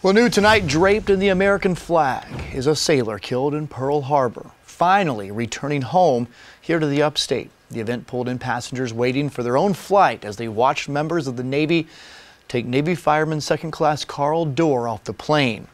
Well, new tonight, draped in the American flag, is a sailor killed in Pearl Harbor, finally returning home here to the upstate. The event pulled in passengers waiting for their own flight as they watched members of the Navy take Navy fireman second class Carl Dorr off the plane.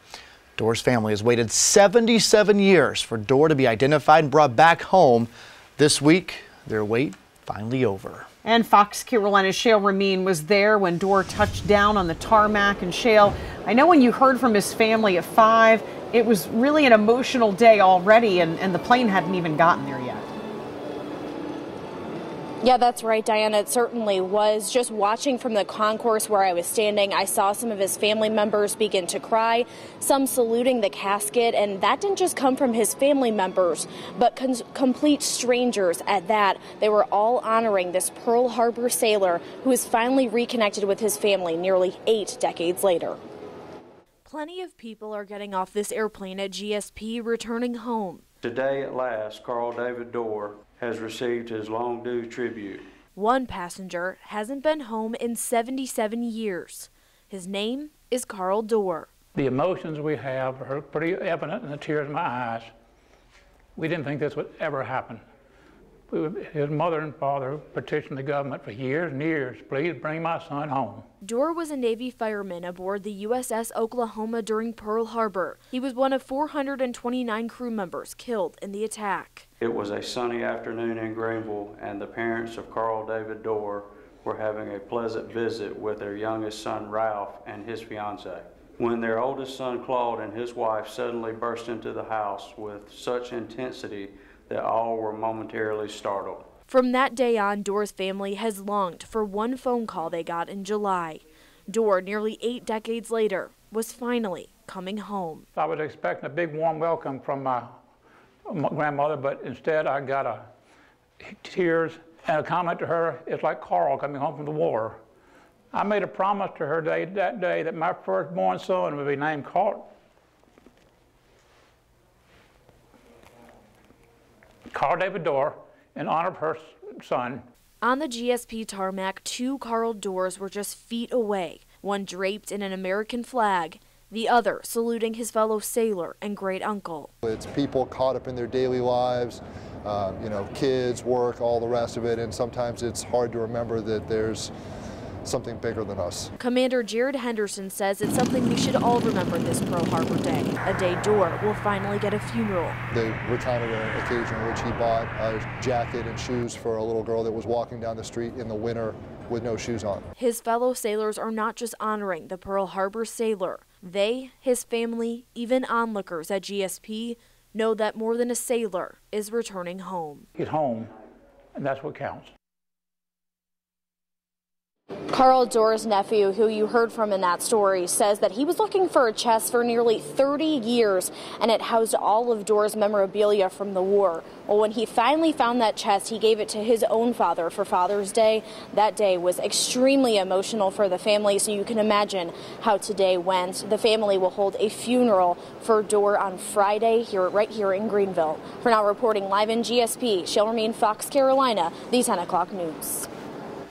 Dorr's family has waited 77 years for Dorr to be identified and brought back home. This week, their wait finally over. And Fox Carolina's Shale Remien was there when Dorr touched down on the tarmac. And Shale, I know when you heard from his family at 5, it was really an emotional day already, and the plane hadn't even gotten there yet. Yeah, that's right, Diana. It certainly was. Just watching from the concourse where I was standing, I saw some of his family members begin to cry, some saluting the casket, and that didn't just come from his family members, but complete strangers at that. They were all honoring this Pearl Harbor sailor who is finally reconnected with his family nearly 8 decades later. Plenty of people are getting off this airplane at GSP returning home. Today, at last, Carl David Dorr has received his long-due tribute. One passenger hasn't been home in 77 years. His name is Carl Dorr. The emotions we have are pretty evident in the tears in my eyes. We didn't think this would ever happen. His mother and father petitioned the government for years and years, please bring my son home. Dorr was a Navy fireman aboard the USS Oklahoma during Pearl Harbor. He was one of 429 crew members killed in the attack. It was a sunny afternoon in Greenville, and the parents of Carl David Dorr were having a pleasant visit with their youngest son, Ralph, and his fiancee. When their oldest son, Claude, and his wife suddenly burst into the house with such intensity that all were momentarily startled. From that day on, Dorr's family has longed for one phone call they got in July. Dorr, nearly 8 decades later, was finally coming home. I was expecting a big warm welcome from my grandmother, but instead I got tears and a comment to her, it's like Carl coming home from the war. I made a promise to her that day that my firstborn son would be named Carl David Dorr, in honor of her son. On the GSP tarmac, 2 Carl Dorrs were just feet away, one draped in an American flag, the other saluting his fellow sailor and great uncle. It's people caught up in their daily lives, kids, work, all the rest of it, and sometimes it's hard to remember that there's something bigger than us. Commander Jared Henderson says it's something we should all remember this Pearl Harbor Day, a day Dorr will finally get a funeral. They recounted an occasion in which he bought a jacket and shoes for a little girl that was walking down the street in the winter with no shoes on. His fellow sailors are not just honoring the Pearl Harbor sailor. They, his family, even onlookers at GSP, know that more than a sailor is returning home. He's home, and that's what counts. Carl Dorr's nephew, who you heard from in that story, says that he was looking for a chest for nearly 30 years, and it housed all of Dorr's memorabilia from the war. Well, when he finally found that chest, he gave it to his own father for Father's Day. That day was extremely emotional for the family, so you can imagine how today went. The family will hold a funeral for Dorr on Friday right here in Greenville. For now, reporting live in GSP, Shale Remien, Fox Carolina, the 10 o'clock news.